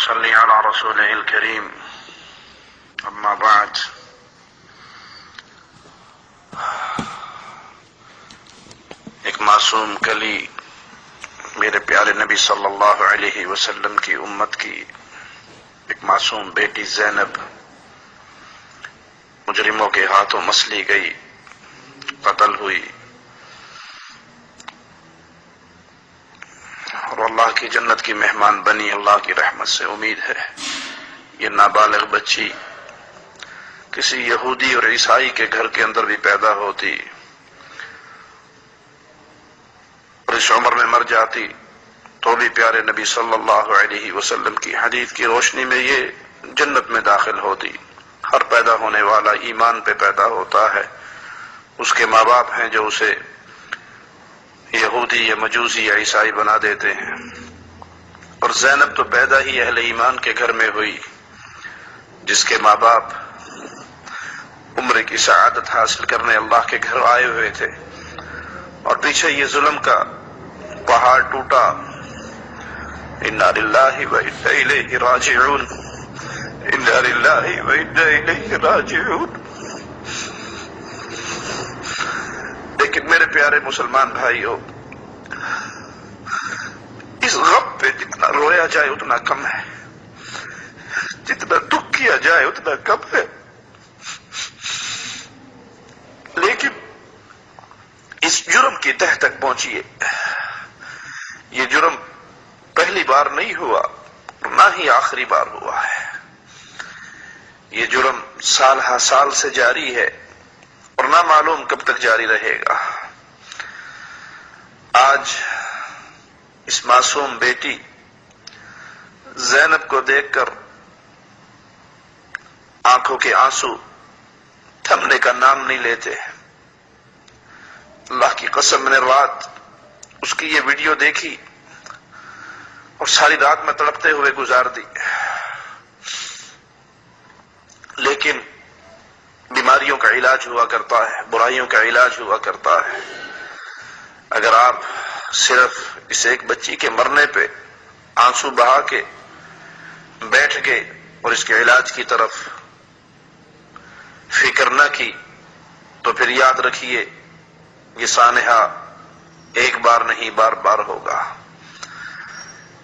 صلی علی رسولہ الکریم اما بعد ایک معصوم کلی میرے پیارے نبی صلی اللہ علیہ وسلم کی امت کی ایک معصوم بیٹی زینب مجرموں کے ہاتھوں مسلی گئی، قتل ہوئی، اور اللہ کی جنت کی مہمان بنی۔ اللہ کی رحمت سے امید ہے یہ نابالغ بچی کسی یہودی اور عیسائی کے گھر کے اندر بھی پیدا ہوتی اور اس عمر میں مر جاتی تو بھی پیارے نبی صلی اللہ علیہ وسلم کی حدیث کی روشنی میں یہ جنت میں داخل ہوتی۔ ہر پیدا ہونے والا ایمان پہ پیدا ہوتا ہے، اس کے ماں باپ ہیں جو اسے یہودی یا مجوسی یا عیسائی بنا دیتے ہیں، اور زینب تو پیدا ہی اہل ایمان کے گھر میں ہوئی جس کے ماں باپ عمر کی سعادت حاصل کرنے اللہ کے گھر آئے ہوئے تھے، اور پیچھے یہ ظلم کا پہاڑ ٹوٹا۔ انا للہ و انا الیہ راجعون، انا للہ و انا الیہ راجعون۔ لیکن میرے پیارے مسلمان بھائیوں، اس غم پہ جتنا رویا جائے اتنا کم ہے، جتنا دکھ کیا جائے اتنا کم ہے۔ لیکن اس جرم کی تہ تک پہنچیے، یہ جرم پہلی بار نہیں ہوا اور نہ ہی آخری بار ہوا ہے، یہ جرم سال ہا سال سے جاری ہے اور نہ معلوم کب تک جاری رہے گا۔ آج اس معصوم بیٹی زینب کو دیکھ کر آنکھوں کے آنسو تھمنے کا نام نہیں لیتے۔ اللہ کی قسم، میں نے رات اس کی یہ ویڈیو دیکھی اور ساری رات میں تڑپتے ہوئے گزار دی۔ لیکن بیماریوں کا علاج ہوا کرتا ہے، برائیوں کا علاج ہوا کرتا ہے۔ اگر آپ صرف اس ایک بچی کے مرنے پہ آنسو بہا کے بیٹھ گئے اور اس کے علاج کی طرف فکر نہ کی تو پھر یاد رکھیے یہ سانحہ ایک بار نہیں بار بار ہوگا۔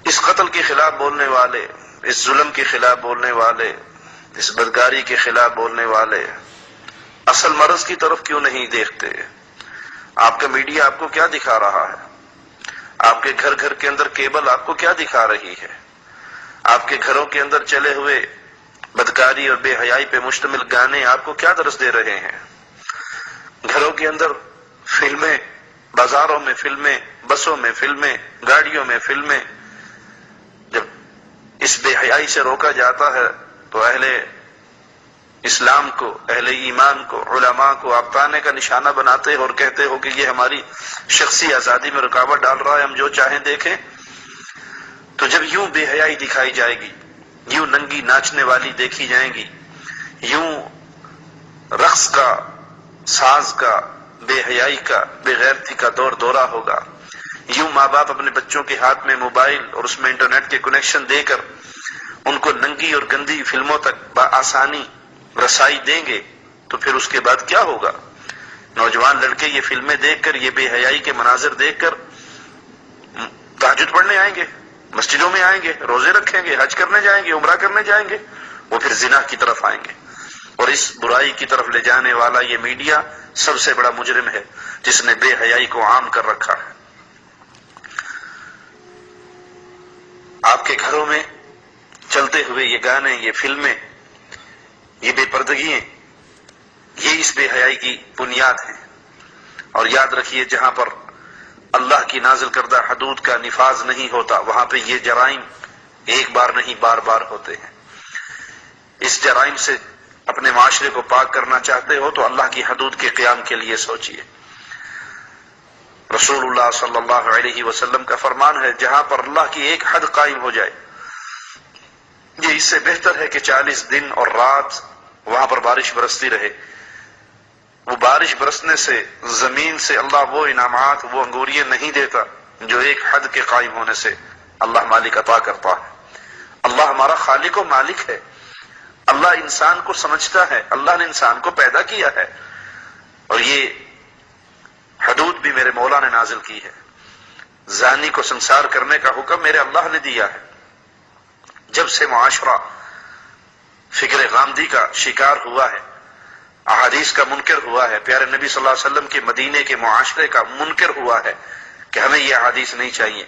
اس قتل کے خلاف بولنے والے، اس ظلم کے خلاف بولنے والے، اس بدکاری کے خلاف بولنے والے اصل مرض کی طرف کیوں نہیں دیکھتے؟ آپ کا میڈیا آپ کو کیا دکھا رہا ہے؟ آپ کے گھر گھر کے اندر کیبل آپ کو کیا دکھا رہی ہے؟ آپ کے گھروں کے اندر چلے ہوئے بدکاری اور بے حیائی پہ مشتمل گانے آپ کو کیا درس دے رہے ہیں؟ گھروں کے اندر فلمیں، بازاروں میں فلمیں، بسوں میں فلمیں، گاڑیوں میں فلمیں۔ جب اس بے حیائی سے روکا جاتا ہے تو اہل اسلام کو، اہل ایمان کو، علماء کو آپ تانے کا نشانہ بناتے ہو اور کہتے ہو کہ یہ ہماری شخصی آزادی میں رکاوٹ ڈال رہا ہے، ہم جو چاہیں دیکھیں۔ تو جب یوں بے حیائی دکھائی جائے گی، یوں ننگی ناچنے والی دیکھی جائیں گی، یوں رقص کا، ساز کا، بے حیائی کا، بے غیرتی کا دور دورہ ہوگا، یوں ماں باپ اپنے بچوں کے ہاتھ میں موبائل اور اس میں انٹرنیٹ کے کنیکشن دے کر ان کو ننگی اور گندی فلموں تک بآسانی رسائی دیں گے، تو پھر اس کے بعد کیا ہوگا؟ نوجوان لڑکے یہ فلمیں دیکھ کر، یہ بے حیائی کے مناظر دیکھ کر تہجد پڑھنے آئیں گے، مسجدوں میں آئیں گے، روزے رکھیں گے، حج کرنے جائیں گے، عمرہ کرنے جائیں گے، وہ پھر زنا کی طرف آئیں گے۔ اور اس برائی کی طرف لے جانے والا یہ میڈیا سب سے بڑا مجرم ہے جس نے بے حیائی کو عام کر رکھا ہے۔ آپ کے گھروں میں چلتے ہوئے یہ گانے، یہ فلمیں، یہ بے پردگیاں، یہ اس بے حیائی کی بنیاد ہیں۔ اور یاد رکھیے جہاں پر اللہ کی نازل کردہ حدود کا نفاذ نہیں ہوتا وہاں پہ یہ جرائم ایک بار نہیں بار بار ہوتے ہیں۔ اس جرائم سے اپنے معاشرے کو پاک کرنا چاہتے ہو تو اللہ کی حدود کے قیام کے لیے سوچئے۔ رسول اللہ صلی اللہ علیہ وسلم کا فرمان ہے جہاں پر اللہ کی ایک حد قائم ہو جائے، یہ اس سے بہتر ہے کہ 40 دن اور رات وہاں پر بارش برستی رہے۔ وہ بارش برسنے سے زمین سے اللہ وہ انعامات، وہ انگوریاں نہیں دیتا جو ایک حد کے قائم ہونے سے اللہ مالک عطا کرتا ہے۔ اللہ ہمارا خالق و مالک ہے، اللہ انسان کو سمجھتا ہے، اللہ نے انسان کو پیدا کیا ہے، اور یہ حدود بھی میرے مولا نے نازل کی ہے۔ زانی کو سنسار کرنے کا حکم میرے اللہ نے دیا ہے۔ جب سے معاشرہ فکر غامدی کا شکار ہوا ہے، احادیث کا منکر ہوا ہے، پیارے نبی صلی اللہ علیہ وسلم کے مدینے کے معاشرے کا منکر ہوا ہے کہ ہمیں یہ احادیث نہیں چاہیے،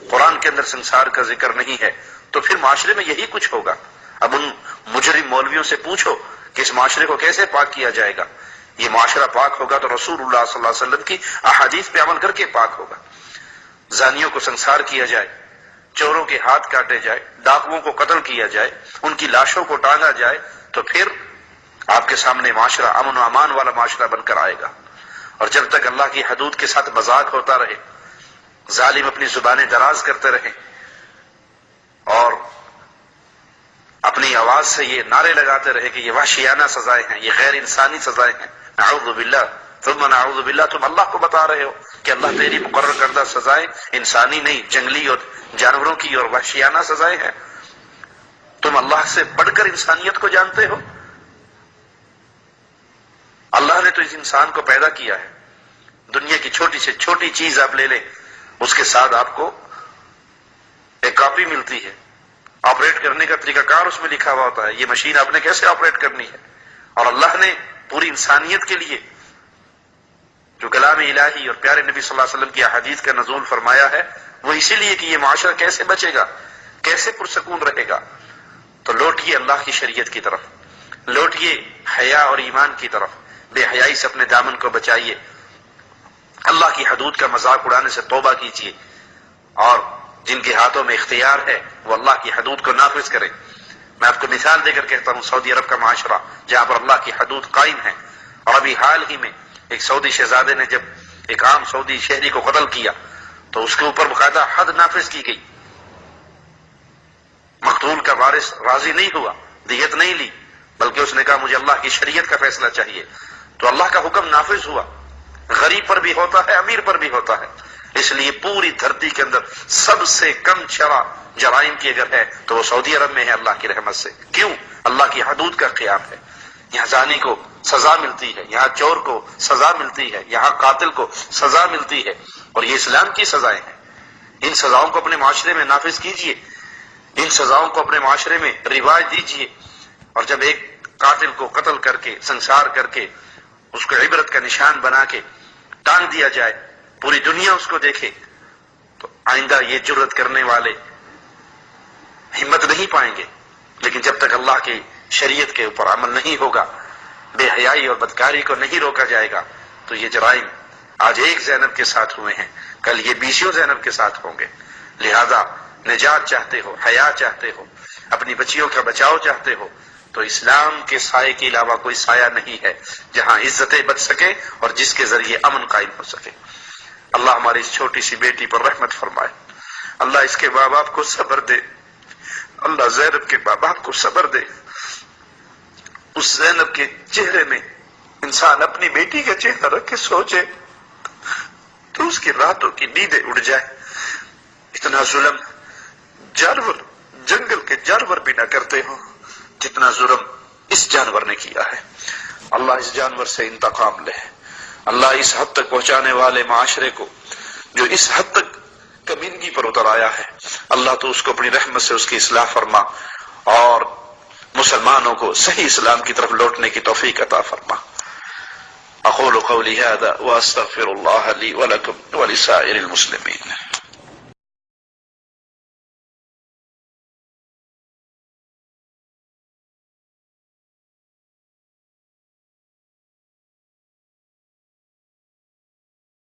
قرآن کے اندر سنسار کا ذکر نہیں ہے، تو پھر معاشرے میں یہی کچھ ہوگا۔ اب ان مجرم مولویوں سے پوچھو کہ اس معاشرے کو کیسے پاک کیا جائے گا۔ یہ معاشرہ پاک ہوگا تو رسول اللہ صلی اللہ علیہ وسلم کی احادیث پہ عمل کر کے پاک ہوگا۔ زانیوں کو سنسار کیا جائے، چوروں کے ہاتھ کاٹے جائے، ڈاکوؤں کو قتل کیا جائے، ان کی لاشوں کو ٹانگا جائے، تو پھر آپ کے سامنے معاشرہ امن و امان والا معاشرہ بن کر آئے گا۔ اور جب تک اللہ کی حدود کے ساتھ مذاق ہوتا رہے، ظالم اپنی زبانیں دراز کرتے رہیں اور اپنی آواز سے یہ نعرے لگاتے رہے کہ یہ وحشیانہ سزائیں ہیں، یہ غیر انسانی سزائیں ہیں، نعوذ باللہ ثم نعوذ باللہ، تم اللہ کو بتا رہے ہو کہ اللہ تیری مقرر کردہ سزائیں انسانی نہیں، جنگلی اور جانوروں کی اور وحشیانہ سزائیں ہیں۔ تم اللہ سے بڑھ کر انسانیت کو جانتے ہو؟ اللہ نے تو اس انسان کو پیدا کیا ہے، دنیا کی چھوٹی سے چھوٹی چیز آپ لے لیں، اس کے ساتھ آپ کو ایک کاپی ملتی ہے، آپریٹ کرنے کا طریقہ کار اس میں لکھا ہوا ہوتا ہے، یہ مشین آپ نے کیسے آپریٹ کرنی ہے۔ اور اللہ نے پوری انسانیت کے لیے جو کلام الہی اور پیارے نبی صلی اللہ علیہ وسلم کی احادیث کا نزول فرمایا ہے، وہ اسی لیے کہ یہ معاشرہ کیسے بچے گا، کیسے پرسکون رہے گا۔ تو لوٹیے اللہ کی شریعت کی طرف، لوٹیے حیا اور ایمان کی طرف، بے حیائی سے اپنے دامن کو بچائیے، اللہ کی حدود کا مذاق اڑانے سے توبہ کیجیے، اور جن کے ہاتھوں میں اختیار ہے وہ اللہ کی حدود کو نافذ کریں۔ میں آپ کو مثال دے کر کہتا ہوں، سعودی عرب کا معاشرہ جہاں پر اللہ کی حدود قائم ہے، اور ابھی حال ہی میں ایک سعودی شہزادے نے جب ایک عام سعودی شہری کو قتل کیا تو اس کے اوپر باقاعدہ حد نافذ کی گئی، مقتول کا وارث راضی نہیں ہوا، دیت نہیں لی، بلکہ اس نے کہا مجھے اللہ کی شریعت کا فیصلہ چاہیے، تو اللہ کا حکم نافذ ہوا۔ غریب پر بھی ہوتا ہے، امیر پر بھی ہوتا ہے۔ اس لیے پوری دھرتی کے اندر سب سے کم جرائم کی اگر ہے تو وہ سعودی عرب میں ہے، اللہ کی رحمت سے۔ کیوں؟ اللہ کی حدود کا قیام ہے۔ یہاں زانی کو سزا ملتی ہے، یہاں چور کو سزا ملتی ہے، یہاں قاتل کو سزا ملتی ہے، اور یہ اسلام کی سزائیں ہیں۔ ان سزاؤں کو اپنے معاشرے میں نافذ کیجئے، ان سزاؤں کو اپنے معاشرے میں رواج دیجئے، اور جب ایک قاتل کو قتل کر کے، سنسار کر کے، اس کو عبرت کا نشان بنا کے ٹانگ دیا جائے، پوری دنیا اس کو دیکھے، تو آئندہ یہ جرأت کرنے والے ہمت نہیں پائیں گے۔ لیکن جب تک اللہ کی شریعت کے اوپر عمل نہیں ہوگا، بے حیائی اور بدکاری کو نہیں روکا جائے گا، تو یہ جرائم آج ایک زینب کے ساتھ ہوئے ہیں، کل یہ 20 زینب کے ساتھ ہوں گے۔ لہذا نجات چاہتے ہو، حیا چاہتے ہو، اپنی بچیوں کا بچاؤ چاہتے ہو، تو اسلام کے سائے کے علاوہ کوئی سایہ نہیں ہے جہاں عزتیں بچ سکے اور جس کے ذریعے امن قائم ہو سکے۔ اللہ ہماری اس چھوٹی سی بیٹی پر رحمت فرمائے، اللہ اس کے ماں باپ کو صبر دے، اللہ زینب کے ماں باپ کو صبر دے۔ اس زینب کے چہرے میں انسان اپنی بیٹی کا چہرہ رکھ کے سوچے تو اس کی راتوں کی نیندیں اڑ جائے۔ اتنا ظلم جانور، جنگل کے جانور بھی نہ کرتے ہوں جتنا ظلم اس جانور نے کیا ہے۔ اللہ اس جانور سے انتقام لے، اللہ اس حد تک پہنچانے والے معاشرے کو جو اس حد تک کمینگی پر اتر آیا ہے، اللہ تو اس کو اپنی رحمت سے اس کی اصلاح فرما، اور مسلمانوں کو صحیح اسلام کی طرف لوٹنے کی توفیق عطا فرما۔ اقول قولی هذا واستغفر الله لي ولكم ولسائر المسلمين۔